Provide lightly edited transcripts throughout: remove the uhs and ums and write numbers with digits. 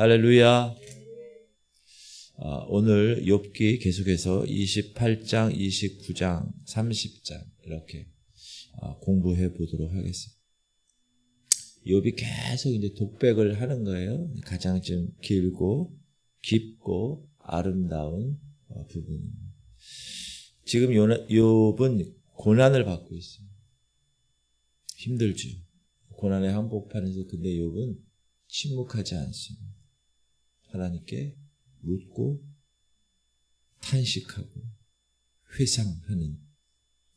할렐루야. 오늘 욥기 계속해서 28장, 29장, 30장 이렇게 공부해 보도록 하겠습니다. 욥이 계속 이제 독백을 하는 거예요. 가장 좀 길고 깊고 아름다운 부분. 지금 욥은 고난을 받고 있어요. 힘들죠. 고난의 한복판에서 근데 욥은 침묵하지 않습니다. 하나님께 묻고 탄식하고 회상하는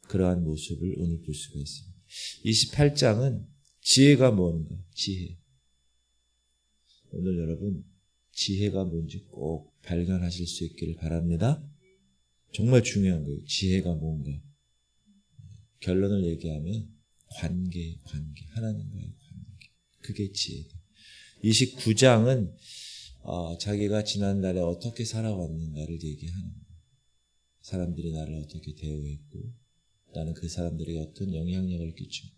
그러한 모습을 오늘 볼 수가 있습니다. 28장은 지혜가 뭔가, 지혜. 오늘 여러분 지혜가 뭔지 꼭 발견하실 수 있기를 바랍니다. 정말 중요한 거예요. 지혜가 뭔가. 결론을 얘기하면 관계, 하나님과의 관계. 그게 지혜다. 29장은 자기가 지난날에 어떻게 살아왔는가를 얘기하는 거예요. 사람들이 나를 어떻게 대우했고 나는 그 사람들에게 어떤 영향력을 끼치고.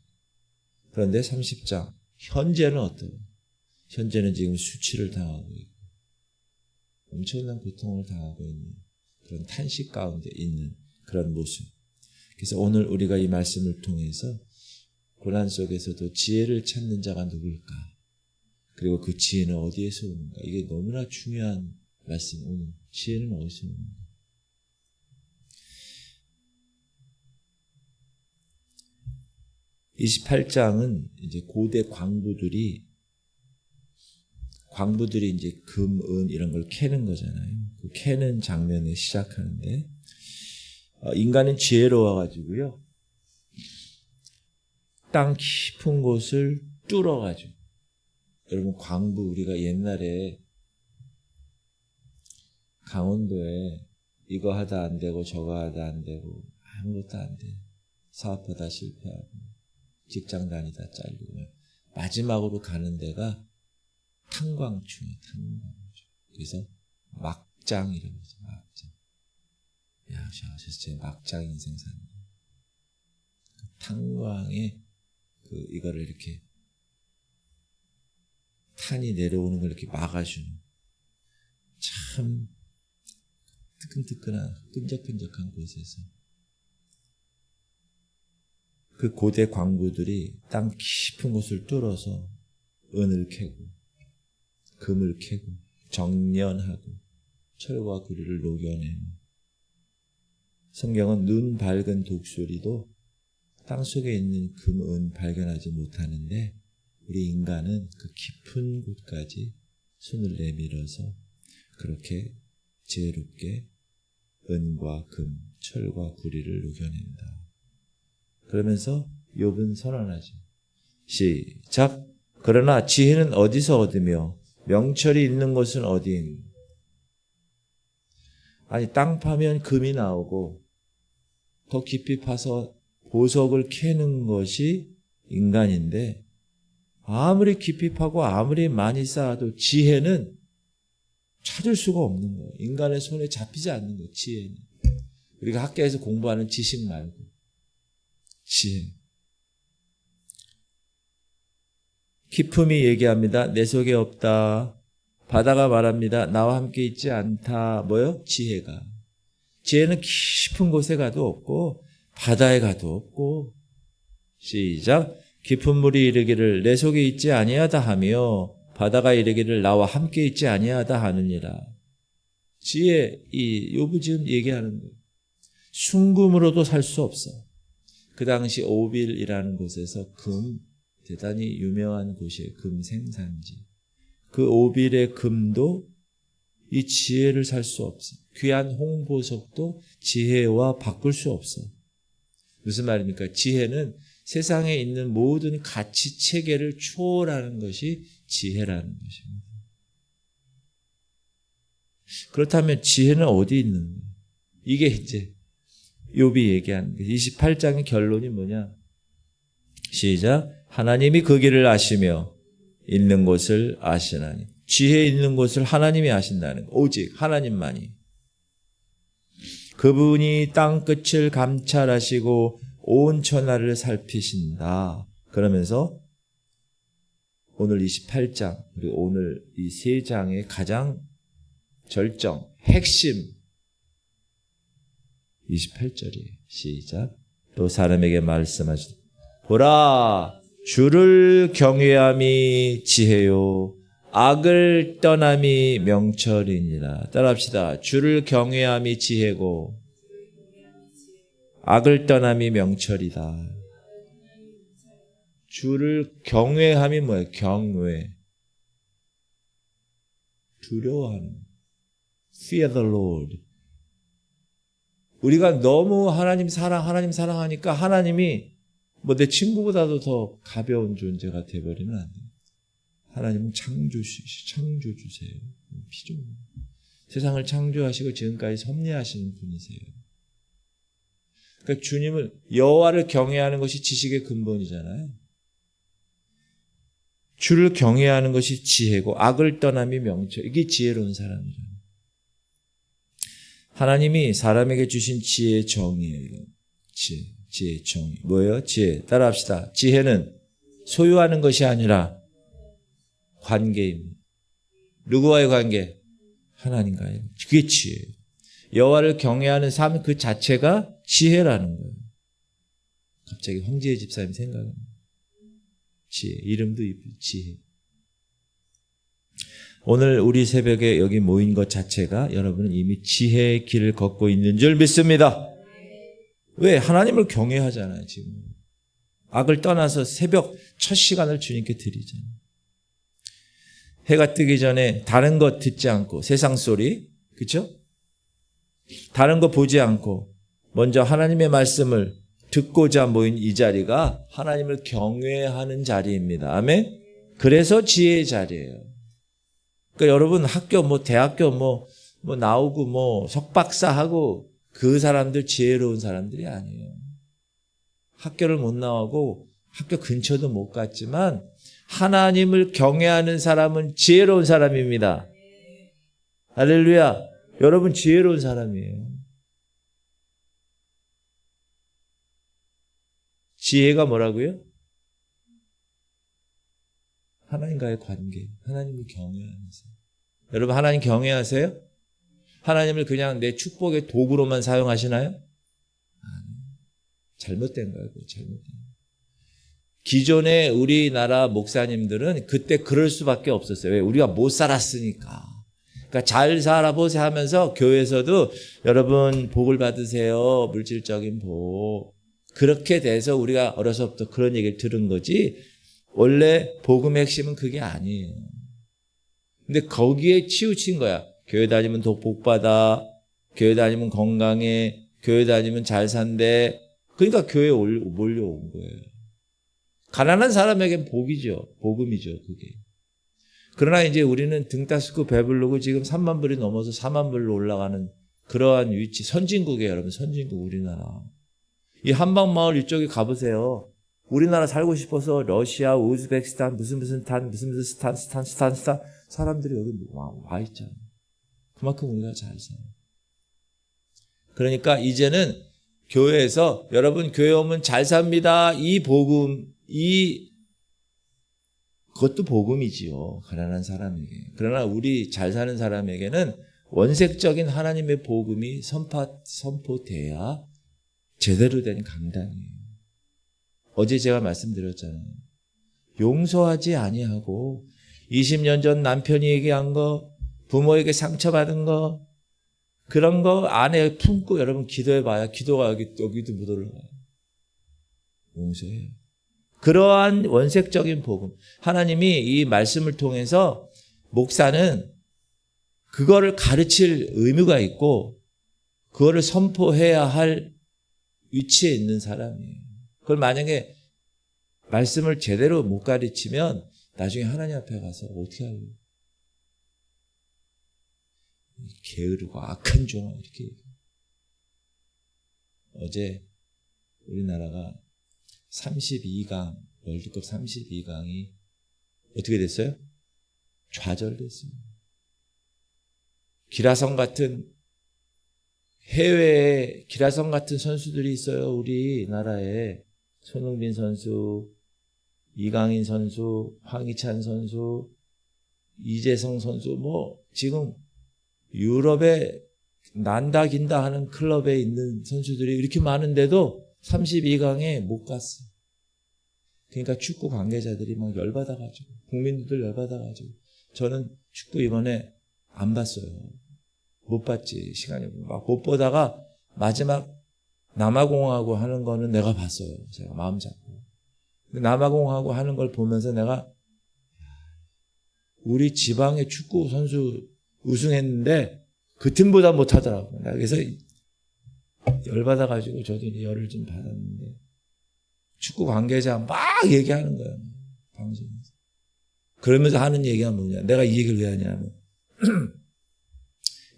그런데 30장 현재는 어떠해요? 현재는 지금 수치를 당하고 있고 엄청난 고통을 당하고 있는 그런 탄식 가운데 있는 그런 모습. 그래서 오늘 우리가 이 말씀을 통해서 고난 속에서도 지혜를 찾는 자가 누굴까? 그리고 그 지혜는 어디에서 오는가? 이게 너무나 중요한 말씀. 오늘 지혜는 어디서 오는가? 28장은 이제 고대 광부들이 이제 금, 은 이런 걸 캐는 거잖아요. 그 캐는 장면에 시작하는데 인간은 지혜로워가지고요. 땅 깊은 곳을 뚫어가지고 여러분 광부 우리가 옛날에 강원도에 이거 하다 안 되고 저거 하다 안 되고 아무것도 안 돼. 사업하다 실패하고 직장 다니다 잘리고 마지막으로 가는 데가 탄광충이에요. 그래서 막장이라고 해서 막장. 야, 제 막장 인생 사는 그 탄광에 이거를 이렇게 탄이 내려오는 걸 이렇게 막아주는 참 뜨끈뜨끈한 끈적끈적한 곳에서 그 고대 광부들이 땅 깊은 곳을 뚫어서 은을 캐고 금을 캐고 정련하고 철과 구리를 녹여내는 성경은 눈 밝은 독수리도 땅속에 있는 금, 은 발견하지 못하는데 우리 인간은 그 깊은 곳까지 손을 내밀어서 그렇게 지혜롭게 은과 금, 철과 구리를 녹여낸다. 그러면서 욥은 선언하죠. 시작. 그러나 지혜는 어디서 얻으며 명철이 있는 곳은 어디인가? 아니 땅 파면 금이 나오고 더 깊이 파서 보석을 캐는 것이 인간인데 아무리 깊이 파고 아무리 많이 쌓아도 지혜는 찾을 수가 없는 거예요. 인간의 손에 잡히지 않는 거예요. 지혜는. 우리가 학교에서 공부하는 지식 말고 지혜. 기품이 얘기합니다. 내 속에 없다. 바다가 말합니다. 나와 함께 있지 않다. 뭐요? 지혜가. 지혜는 깊은 곳에 가도 없고 바다에 가도 없고. 시작. 깊은 물이 이르기를 내 속에 있지 아니하다 하며 바다가 이르기를 나와 함께 있지 아니하다 하느니라. 지혜, 이 욥이 지금 얘기하는 거예요. 순금으로도 살 수 없어. 그 당시 오빌이라는 곳에서 대단히 유명한 곳이에요. 금 생산지. 그 오빌의 금도 이 지혜를 살 수 없어. 귀한 홍보석도 지혜와 바꿀 수 없어. 무슨 말입니까? 지혜는 세상에 있는 모든 가치 체계를 초월하는 것이 지혜라는 것입니다. 그렇다면 지혜는 어디 있는 거예요? 이게 이제 욥이 얘기하는 거예요. 28장의 결론이 뭐냐? 시작. 하나님이 그 길을 아시며 있는 곳을 아시나니. 지혜 있는 곳을 하나님이 아신다는 거. 오직 하나님만이. 그분이 땅 끝을 감찰하시고 온 천하를 살피신다. 그러면서 오늘 28장, 그리고 오늘 이 세 장의 가장 절정, 핵심 28절이에요. 시작. 또 사람에게 말씀하시되 보라, 주를 경외함이 지혜요 악을 떠남이 명철이니라. 따라합시다. 주를 경외함이 지혜고 악을 떠남이 명철이다. 주를 경외함이 뭐예요? 경외. 두려워하는. Fear the Lord. 우리가 너무 하나님 사랑하니까 하나님이 뭐 내 친구보다도 더 가벼운 존재가 되어버리면 안 돼요. 하나님은 창조주세요. 피조. 세상을 창조하시고 지금까지 섭리하시는 분이세요. 그러니까 주님을, 여호와를 경외하는 것이 지식의 근본이잖아요. 주를 경외하는 것이 지혜고 악을 떠남이 명철. 이게 지혜로운 사람이잖아요. 하나님이 사람에게 주신 지혜의 정의예요. 지혜의 정의. 뭐예요? 지혜. 따라합시다. 지혜는 소유하는 것이 아니라 관계입니다. 누구와의 관계? 하나님과의. 그게 지혜예요. 여호와를 경외하는 삶 그 자체가 지혜라는 거예요. 갑자기 황제의 집사님 생각납니다. 지혜. 이름도 이쁘죠. 지혜. 오늘 우리 새벽에 여기 모인 것 자체가 여러분은 이미 지혜의 길을 걷고 있는 줄 믿습니다. 왜? 하나님을 경외하잖아요, 지금. 악을 떠나서 새벽 첫 시간을 주님께 드리잖아요. 해가 뜨기 전에 다른 것 듣지 않고 세상 소리, 그렇죠? 다른 거 보지 않고 먼저 하나님의 말씀을 듣고자 모인 이 자리가 하나님을 경외하는 자리입니다. 아멘? 그래서 지혜의 자리예요. 그러니까 여러분 학교 대학교 나오고 석박사하고 그 사람들 지혜로운 사람들이 아니에요. 학교를 못 나오고 학교 근처도 못 갔지만 하나님을 경외하는 사람은 지혜로운 사람입니다. 할렐루야. 여러분 지혜로운 사람이에요. 지혜가 뭐라고요? 하나님과의 관계, 하나님을 경외하는 사람. 여러분 하나님 경외하세요? 하나님을 그냥 내 축복의 도구로만 사용하시나요? 아니요. 잘못된 거예요. 잘못된 거예요. 기존의 우리나라 목사님들은 그때 그럴 수밖에 없었어요. 왜? 우리가 못 살았으니까. 그러니까 잘 살아보세요 하면서 교회에서도 여러분 복을 받으세요. 물질적인 복. 그렇게 돼서 우리가 어려서부터 그런 얘기를 들은 거지 원래 복음의 핵심은 그게 아니에요. 근데 거기에 치우친 거야. 교회 다니면 더 복 받아. 교회 다니면 건강해. 교회 다니면 잘 산대. 그러니까 교회에 몰려온 거예요. 가난한 사람에겐 복이죠. 복음이죠. 그게. 그러나 이제 우리는 등 따스고 배부르고 지금 3만 불이 넘어서 4만 불로 올라가는 그러한 위치. 선진국이에요. 여러분. 선진국 우리나라. 이 한방마을 이쪽에 가보세요. 우리나라 살고 싶어서 러시아, 우즈베키스탄, 무슨 스탄 사람들이 여기 와 있잖아요. 그만큼 우리가 잘 살아요. 그러니까 이제는 교회에서 여러분 교회 오면 잘 삽니다. 이 복음, 그것도 복음이지요. 가난한 사람에게. 그러나 우리 잘 사는 사람에게는 원색적인 하나님의 복음이 선포돼야 제대로 된 강단이에요. 어제 제가 말씀드렸잖아요. 용서하지 아니하고 20년 전 남편이 얘기한 거, 부모에게 상처받은 거, 그런 거 안에 품고 여러분 기도해봐야 기도가 여기도 못 올라가요. 용서해요. 그러한 원색적인 복음. 하나님이 이 말씀을 통해서 목사는 그거를 가르칠 의무가 있고 그거를 선포해야 할 위치에 있는 사람이에요. 그걸 만약에 말씀을 제대로 못 가르치면 나중에 하나님 앞에 가서 어떻게 하려고? 게으르고 악한 종 이렇게. 어제 우리나라가 32강 월드컵 32강이 어떻게 됐어요? 좌절됐어요. 기라성 같은 해외에 기라성 같은 선수들이 있어요. 우리나라에 손흥민 선수, 이강인 선수, 황희찬 선수, 이재성 선수, 지금 유럽에 난다 긴다 하는 클럽에 있는 선수들이 이렇게 많은데도 32강에 못 갔어. 그러니까 축구 관계자들이 막 열받아가지고, 국민들 열받아가지고, 저는 축구 이번에 안 봤어요. 못 봤지, 시간이. 막 못 보다가 마지막 남아공하고 하는 거는 내가 봤어요. 제가 마음 잡고. 남아공하고 하는 걸 보면서 내가 우리 지방의 축구 선수 우승했는데 그 팀보다 못하더라고. 그래서 열받아가지고 저도 열을 좀 받았는데 축구 관계자 막 얘기하는 거예요. 방송에서. 그러면서 하는 얘기가 뭐냐. 내가 이 얘기를 왜 하냐면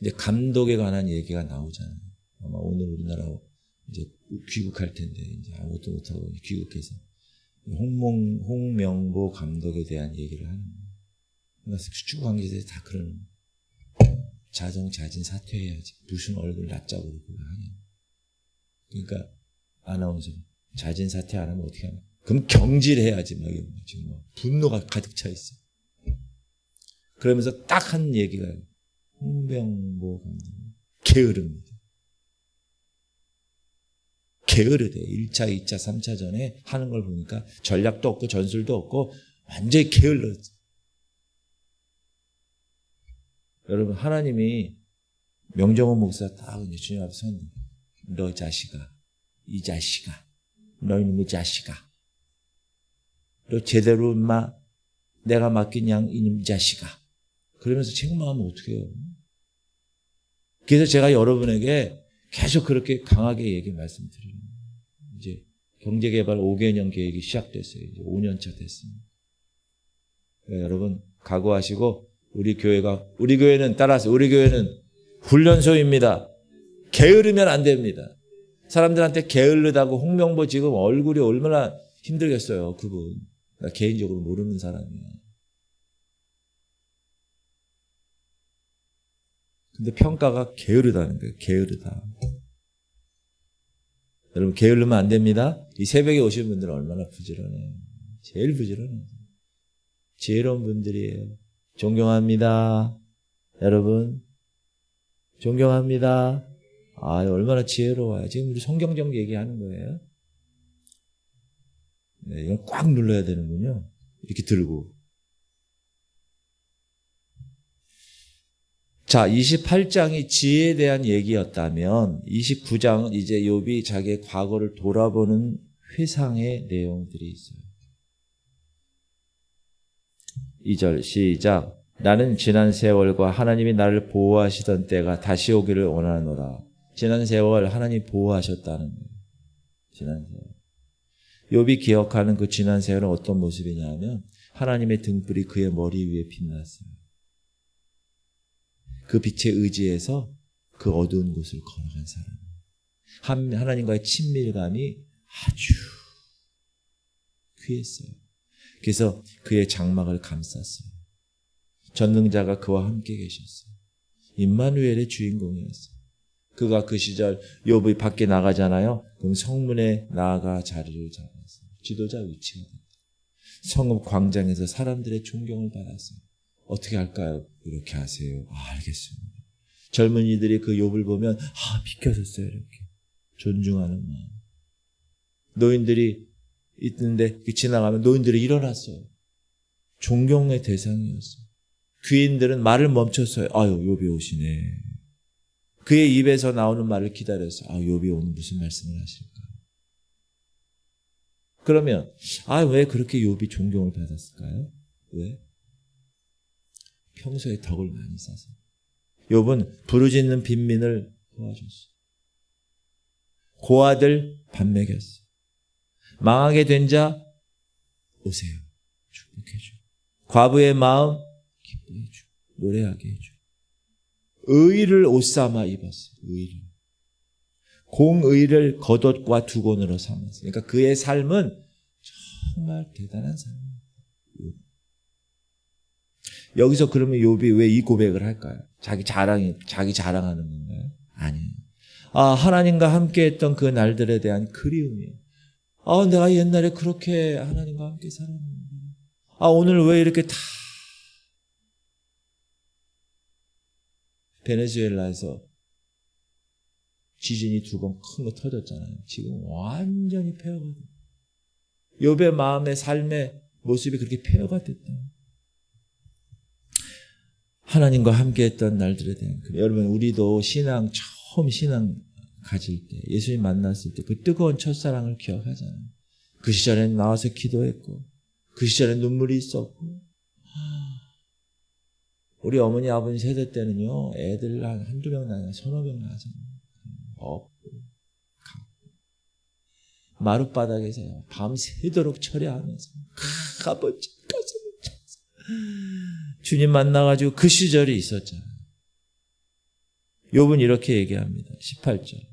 이제 감독에 관한 얘기가 나오잖아요. 아마 오늘 우리나라 이제 귀국할 텐데 이제 아무것도 못하고 귀국해서 홍명보 감독에 대한 얘기를 하는 거예요. 그래서 축구 관계자들이 다 그러는 거예요. 자진 사퇴해야지. 무슨 얼굴 낯자고 그러고 하냐. 그러니까 아나운서 자진 사퇴 안 하면 어떻게 하냐. 그럼 경질해야지. 막 이런 거 지금 분노가 가득 차 있어. 그러면서 딱 한 얘기가 홍명보 감독 게으릅니다. 게으르대. 1차, 2차, 3차전에 하는 걸 보니까 전략도 없고 전술도 없고 완전히 게을렀지. 여러분 하나님이 명정원 목사 딱 이제 주님 앞에 선 너 자식아, 이 자식아, 너희는 이 자식아, 너 제대로 인마 내가 맡긴 양 이놈 자식아. 그러면서 책망하면 어떻게 해요? 그래서 제가 여러분에게 계속 그렇게 강하게 말씀드립니다. 이제 경제개발 5개년 계획이 시작됐어요. 이제 5년차 됐습니다. 그러니까 여러분 각오하시고 우리 교회는 따라서 우리 교회는 훈련소입니다. 게으르면 안 됩니다. 사람들한테 게으르다고 홍명보 지금 얼굴이 얼마나 힘들겠어요. 그분. 나 개인적으로 모르는 사람이야. 근데 평가가 게으르다는 거예요. 게으르다. 여러분 게으르면 안 됩니다. 이 새벽에 오신 분들은 얼마나 부지런해요. 제일 부지런해요. 지혜로운 분들이에요. 존경합니다. 여러분 존경합니다. 얼마나 지혜로워요. 지금 우리 성경적 얘기하는 거예요. 네, 이건 꽉 눌러야 되는군요. 이렇게 들고. 자, 28장이 지혜에 대한 얘기였다면 29장은 이제 욥이 자기의 과거를 돌아보는 회상의 내용들이 있어요. 2절 시작. 나는 지난 세월과 하나님이 나를 보호하시던 때가 다시 오기를 원하노라. 지난 세월 하나님 보호하셨다는 거예요. 지난 세월. 욥이 기억하는 그 지난 세월은 어떤 모습이냐면 하나님의 등불이 그의 머리 위에 빛났어요. 그 빛에 의지해서 그 어두운 곳을 걸어간 사람. 하나님과의 친밀감이 아주 귀했어요. 그래서 그의 장막을 감쌌어요. 전능자가 그와 함께 계셨어요. 임마누엘의 주인공이었어요. 그가 그 시절 욥이 밖에 나가잖아요. 그럼 성문에 나아가 자리를 잡았어요. 지도자 위치가 됐다. 성읍 광장에서 사람들의 존경을 받았어요. 어떻게 할까요? 이렇게 하세요. 알겠습니다. 젊은이들이 그 욥을 보면 비켜섰어요. 이렇게 존중하는 마음. 노인들이 있는데 지나가면 노인들이 일어났어요. 존경의 대상이었어요. 귀인들은 말을 멈췄어요. 욥이 오시네. 그의 입에서 나오는 말을 기다렸어요. 욥이 오늘 무슨 말씀을 하실까? 그러면 왜 그렇게 욥이 존경을 받았을까요? 왜? 평소에 덕을 많이 쌓아서. 욥은 부르짖는 빈민을 도와줬어요. 고아들 밥 먹였어요. 망하게 된 자 오세요. 축복해줘. 과부의 마음 기뻐해줘. 노래하게 해줘. 의를 옷삼아 입었어요. 의를. 공의를 겉옷과 두건으로 삼았어요. 그러니까 그의 삶은 정말 대단한 삶입니다. 여기서 그러면 욥이 왜 이 고백을 할까요? 자기 자랑하는 건가요? 아니에요. 하나님과 함께 했던 그 날들에 대한 그리움이에요. 내가 옛날에 그렇게 하나님과 함께 살았는데, 오늘 왜 이렇게 다 베네수엘라에서 지진이 2번 큰 거 터졌잖아요. 지금 완전히 폐허가 됐다. 욥의 마음의 삶의 모습이 그렇게 폐허가 됐다. 하나님과 함께했던 날들에 대한 여러분, 우리도 처음 신앙 가질 때, 예수님 만났을 때 그 뜨거운 첫사랑을 기억하잖아요. 그 시절엔 나와서 기도했고, 그 시절엔 눈물이 있었고, 우리 어머니 아버지 세대 때는요, 애들 한두 명 나냐, 서너 명 나잖아요. 없고, 마룻바닥에서요, 밤새도록 철야하면서, 아버지, 가슴을 쳐서. 주님 만나가지고 그 시절이 있었잖아요. 욥은 이렇게 얘기합니다. 18절.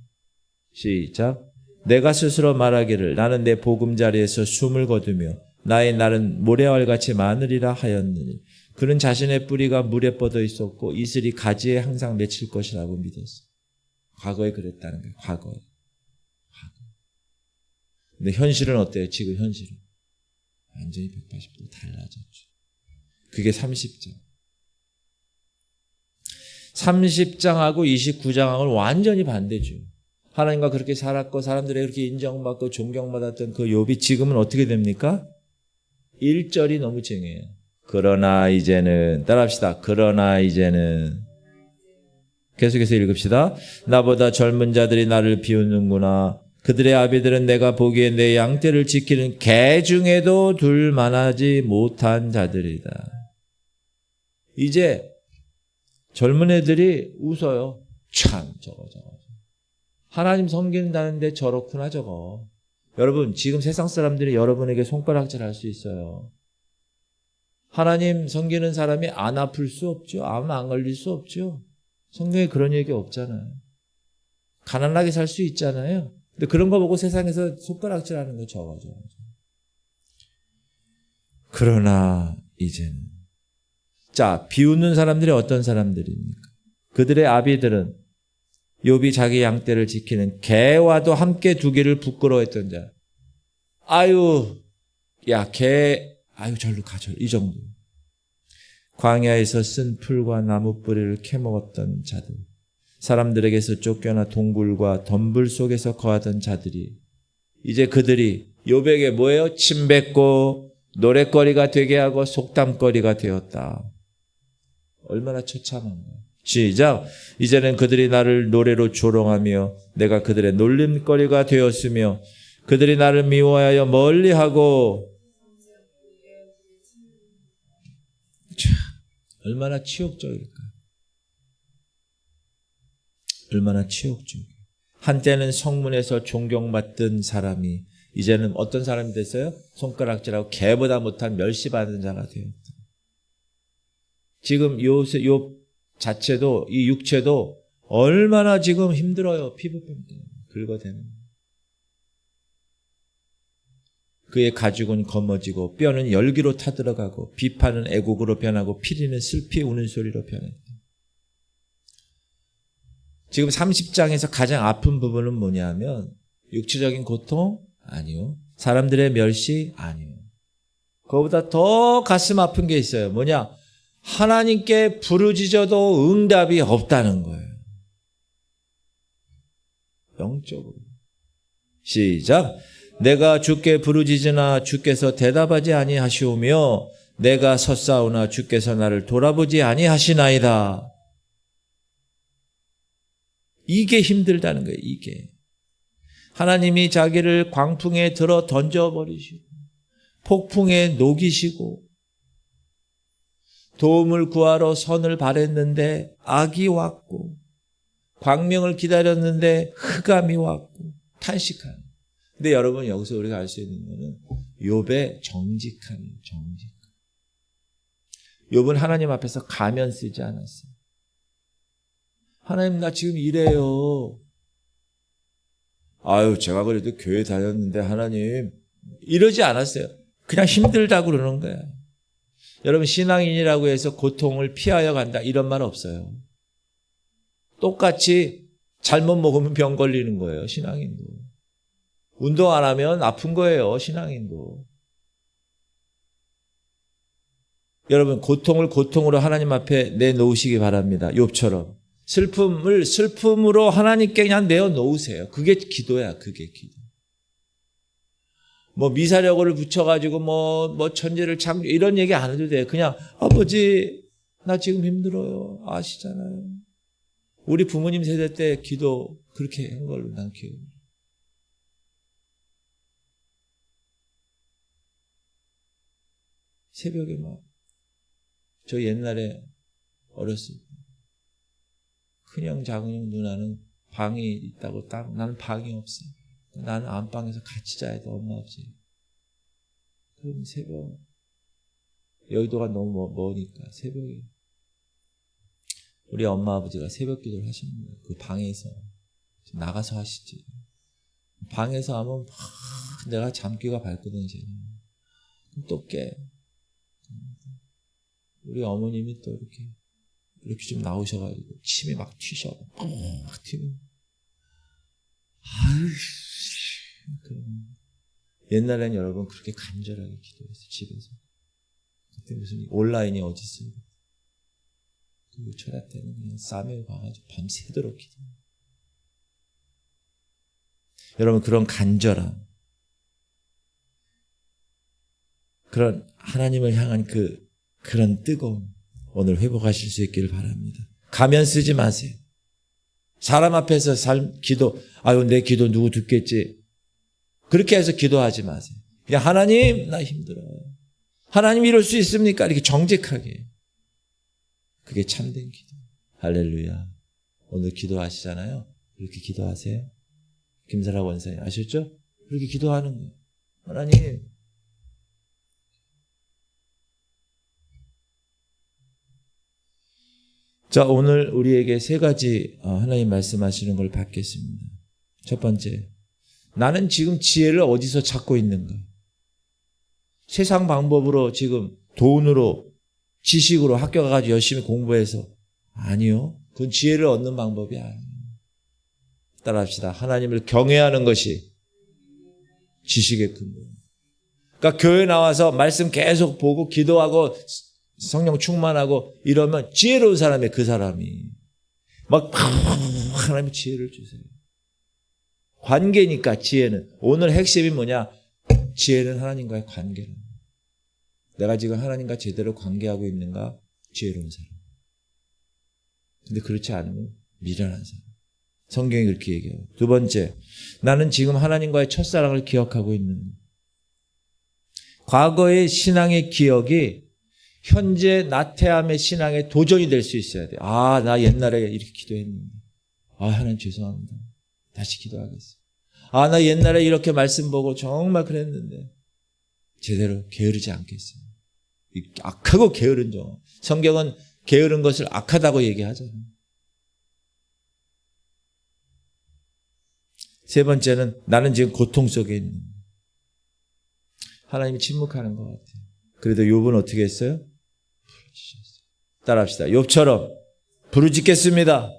시작. 내가 스스로 말하기를 나는 내 보금자리에서 숨을 거두며 나의 날은 모래알같이 많으리라 하였느니 그는 자신의 뿌리가 물에 뻗어 있었고 이슬이 가지에 항상 맺힐 것이라고 믿었어. 과거에 그랬다는 거예요. 과거에. 근데 현실은 어때요? 지금 현실은 완전히 180도 달라졌죠. 그게 30장. 30장하고 29장하고는 완전히 반대죠. 하나님과 그렇게 살았고 사람들에게 그렇게 인정받고 존경받았던 그 욥이 지금은 어떻게 됩니까? 1절이 너무 쟁해요. 그러나 이제는, 따라합시다. 그러나 이제는. 계속해서 읽읍시다. 나보다 젊은 자들이 나를 비웃는구나. 그들의 아비들은 내가 보기에 내 양떼를 지키는 개 중에도 둘만하지 못한 자들이다. 이제 젊은 애들이 웃어요. 참 저거. 하나님 섬긴다는데 저렇구나 저거. 여러분, 지금 세상 사람들이 여러분에게 손가락질 할 수 있어요. 하나님 섬기는 사람이 안 아플 수 없죠. 암 안 걸릴 수 없죠. 성경에 그런 얘기 없잖아요. 가난하게 살 수 있잖아요. 근데 그런 거 보고 세상에서 손가락질 하는 거 저거. 그러나 이제는. 자, 비웃는 사람들이 어떤 사람들입니까? 그들의 아비들은 욥이 자기 양떼를 지키는 개와도 함께 두기를 부끄러워했던 자. 절로 가, 이 정도. 광야에서 쓴 풀과 나무 뿌리를 캐먹었던 자들. 사람들에게서 쫓겨나 동굴과 덤불 속에서 거하던 자들이 이제 그들이 욥에게 뭐예요? 침뱉고 노랫거리가 되게 하고 속담거리가 되었다. 얼마나 처참한가. 시작. 이제는 그들이 나를 노래로 조롱하며 내가 그들의 놀림거리가 되었으며 그들이 나를 미워하여 멀리하고. 얼마나 치욕적일까. 얼마나 치욕적이에요. 한때는 성문에서 존경받던 사람이 이제는 어떤 사람이 됐어요? 손가락질하고 개보다 못한 멸시받는 자가 되었다. 지금 욥 자체도, 이 육체도 얼마나 지금 힘들어요. 피부병 때문에 긁어대는. 그의 가죽은 검어지고 뼈는 열기로 타들어가고 비판은 애곡으로 변하고 피리는 슬피 우는 소리로 변했다. 지금 30장에서 가장 아픈 부분은 뭐냐면 육체적인 고통? 아니요. 사람들의 멸시? 아니요. 그거보다 더 가슴 아픈 게 있어요. 뭐냐? 하나님께 부르짖어도 응답이 없다는 거예요. 영적으로. 시작. 내가 주께 부르짖으나 주께서 대답하지 아니하시오며 내가 섰사오나 주께서 나를 돌아보지 아니하시나이다. 이게 힘들다는 거예요. 이게. 하나님이 자기를 광풍에 들어 던져버리시고 폭풍에 녹이시고 도움을 구하러 선을 바랬는데 악이 왔고 광명을 기다렸는데 흑암이 왔고 탄식하는. 근데 여러분 여기서 우리가 알 수 있는 것은 욥의 정직함. 욥은 하나님 앞에서 가면 쓰지 않았어요. 하나님 나 지금 이래요. 제가 그래도 교회 다녔는데 하나님 이러지 않았어요. 그냥 힘들다고 그러는 거예요. 여러분 신앙인이라고 해서 고통을 피하여 간다 이런 말 없어요. 똑같이 잘못 먹으면 병 걸리는 거예요. 신앙인도. 운동 안 하면 아픈 거예요, 신앙인도. 여러분, 고통을 고통으로 하나님 앞에 내놓으시기 바랍니다. 욥처럼. 슬픔을 슬픔으로 하나님께 그냥 내어놓으세요. 그게 기도야, 그게 기도. 뭐 미사려고를 붙여가지고 뭐 천재를 창조 이런 얘기 안 해도 돼요. 그냥 아버지 나 지금 힘들어요. 아시잖아요. 우리 부모님 세대 때 기도 그렇게 한 걸로 난 기억이. 새벽에 막 저 옛날에 어렸을 때 큰형 작은형 누나는 방이 있다고 딱 나는 방이 없어. 나는 안방에서 같이 자야 돼. 엄마 없이. 그럼 새벽 여의도가 너무 머니까 새벽에 우리 엄마 아버지가 새벽 기도를 하시는 거예요. 그 방에서 나가서 하시지. 방에서 하면 막 내가 잠귀가 밝거든요. 또 깨. 우리 어머님이 또 이렇게 좀 나오셔가지고 침이 막 튀셔. 막 튀는. 옛날엔 여러분 그렇게 간절하게 기도했어요. 집에서. 그때 무슨 온라인이 어디 있어요. 그 철학 때는 그냥 싸매고 가가지고 밤새도록 기도. 여러분 그런 간절함, 그런 하나님을 향한 그런 뜨거움 오늘 회복하실 수 있기를 바랍니다. 가면 쓰지 마세요. 사람 앞에서 기도, 아유 내 기도 누구 듣겠지. 그렇게 해서 기도하지 마세요. 그냥 하나님 나 힘들어요. 하나님 이럴 수 있습니까? 이렇게 정직하게. 그게 참된 기도. 할렐루야. 오늘 기도하시잖아요. 그렇게 기도하세요. 김사라 원사님 아셨죠? 그렇게 기도하는 거예요. 하나님 자, 오늘 우리에게 세 가지 하나님 말씀하시는 걸 받겠습니다. 첫 번째, 나는 지금 지혜를 어디서 찾고 있는가? 세상 방법으로 지금 돈으로 지식으로 학교 가가지고 열심히 공부해서 아니요. 그건 지혜를 얻는 방법이 아니에요. 따라합시다. 하나님을 경외하는 것이 지식의 근본. 그러니까 교회 나와서 말씀 계속 보고 기도하고 성령 충만하고 이러면 지혜로운 사람이 그 사람이 막 하나님의 지혜를 주세요. 관계니까 지혜는. 오늘 핵심이 뭐냐? 지혜는 하나님과의 관계는. 내가 지금 하나님과 제대로 관계하고 있는가? 지혜로운 사람. 근데 그렇지 않으면 미련한 사람. 성경이 그렇게 얘기해요. 두 번째, 나는 지금 하나님과의 첫사랑을 기억하고 있는가? 과거의 신앙의 기억이 현재 나태함의 신앙의 도전이 될 수 있어야 돼요. 아, 나 옛날에 이렇게 기도했는데. 아, 하나님 죄송합니다. 다시 기도하겠어요. 아, 나 옛날에 이렇게 말씀 보고 정말 그랬는데 제대로 게으르지 않겠어요. 악하고 게으른 종. 성경은 게으른 것을 악하다고 얘기하잖아요. 세 번째는 나는 지금 고통 속에 있는. 하나님이 침묵하는 것 같아요. 그래도 욥은 어떻게 했어요? 따라합시다. 욥처럼 부르짖겠습니다.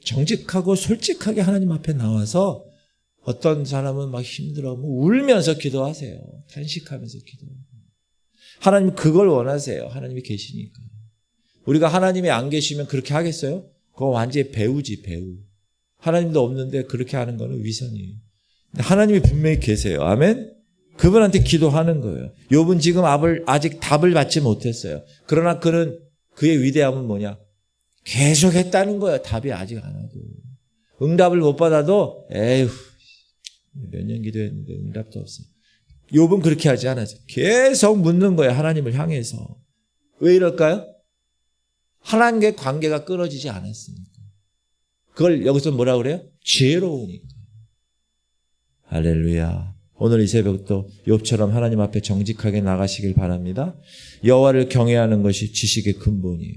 정직하고 솔직하게 하나님 앞에 나와서 어떤 사람은 막 힘들어하면 울면서 기도하세요. 탄식하면서 기도하세요. 하나님 그걸 원하세요. 하나님이 계시니까. 우리가 하나님이 안 계시면 그렇게 하겠어요? 그거 완전히 배우지, 배우. 하나님도 없는데 그렇게 하는 거는 위선이에요. 하나님이 분명히 계세요. 아멘? 그분한테 기도하는 거예요. 욥은 지금 아직 답을 받지 못했어요. 그러나 그의 위대함은 뭐냐? 계속 했다는 거예요. 답이 아직 안 와도. 응답을 못 받아도 에휴 몇 년 기도했는데 응답도 없어요. 욥은 그렇게 하지 않았어요. 계속 묻는 거예요. 하나님을 향해서. 왜 이럴까요? 하나님과의 관계가 끊어지지 않았으니까. 그걸 여기서 뭐라 그래요? 지혜로우니까. 할렐루야. 오늘 이 새벽도 욥처럼 하나님 앞에 정직하게 나가시길 바랍니다. 여호와를 경외하는 것이 지식의 근본이에요.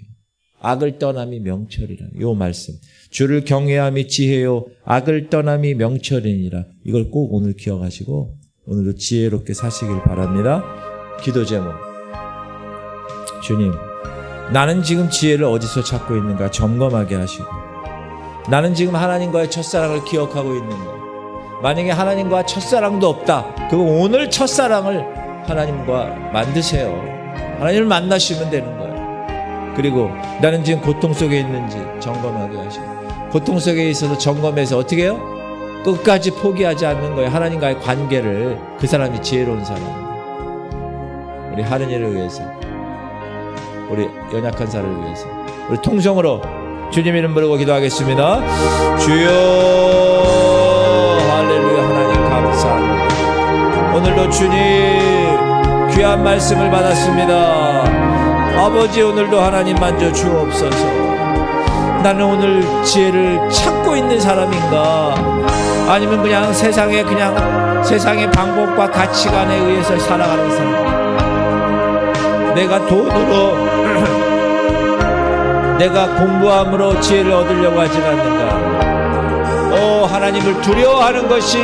악을 떠남이 명철이라. 이 말씀. 주를 경외함이 지혜요 악을 떠남이 명철이니라. 이걸 꼭 오늘 기억하시고 오늘도 지혜롭게 사시길 바랍니다. 기도 제목. 주님, 나는 지금 지혜를 어디서 찾고 있는가 점검하게 하시고 나는 지금 하나님과의 첫사랑을 기억하고 있는가 만약에 하나님과 첫사랑도 없다, 그럼 오늘 첫사랑을 하나님과 만드세요. 하나님을 만나시면 되는 거예요. 그리고 나는 지금 고통 속에 있는지 점검하게 하시고, 고통 속에 있어서 점검해서 어떻게 해요? 끝까지 포기하지 않는 거예요. 하나님과의 관계를. 그 사람이 지혜로운 사람입니다. 우리 하느니를 위해서, 우리 연약한 사람을 위해서, 우리 통성으로 주님 이름 부르고 기도하겠습니다. 주여, 할렐루야. 하나님 감사합니다. 오늘도 주님 귀한 말씀을 받았습니다. 아버지, 오늘도 하나님 만져 주옵소서. 나는 오늘 지혜를 찾고 있는 사람인가, 아니면 그냥 세상의 방법과 가치관에 의해서 살아가는 사람, 내가 돈으로 내가 공부함으로 지혜를 얻으려고 하진 않는가. 하나님을 두려워하는 것이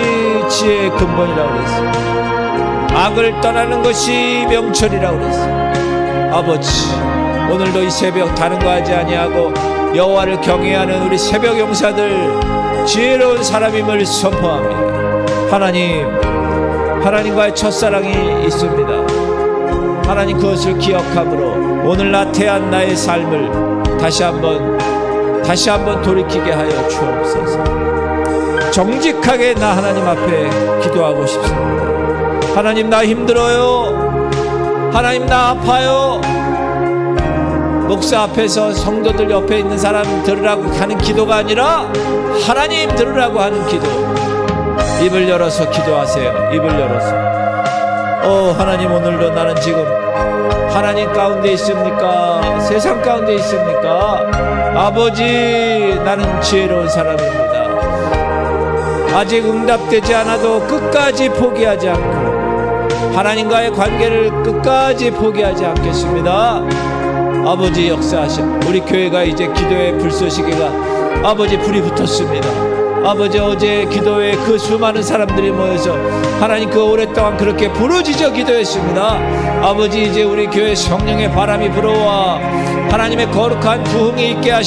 지혜의 근본이라고 그랬어요. 악을 떠나는 것이 명철이라고 그랬어요. 아버지, 오늘도 이 새벽 다른 거 하지 아니하고 여호와를 경외하는 우리 새벽 용사들 지혜로운 사람임을 선포합니다. 하나님과의 첫사랑이 있습니다. 하나님 그것을 기억함으로 오늘 나태한 나의 삶을 다시 한번 돌이키게 하여 주옵소서. 정직하게 나 하나님 앞에 기도하고 싶습니다. 하나님, 나 힘들어요. 하나님, 나 아파요. 목사 앞에서 성도들 옆에 있는 사람 들으라고 하는 기도가 아니라 하나님 들으라고 하는 기도. 입을 열어서 기도하세요. 입을 열어서. 하나님, 오늘도 나는 지금 하나님 가운데 있습니까? 세상 가운데 있습니까? 아버지, 나는 지혜로운 사람입니다. 아직 응답되지 않아도 끝까지 포기하지 않고 하나님과의 관계를 끝까지 포기하지 않겠습니다. 아버지, 역사하셔. 우리 교회가 이제 기도의 불쏘시개가 아버지 불이 붙었습니다. 아버지, 어제 기도회 그 수많은 사람들이 모여서 하나님 그 오랫동안 그렇게 부르짖어 기도했습니다. 아버지, 이제 우리 교회 성령의 바람이 불어와 하나님의 거룩한 부흥이 있게 하시고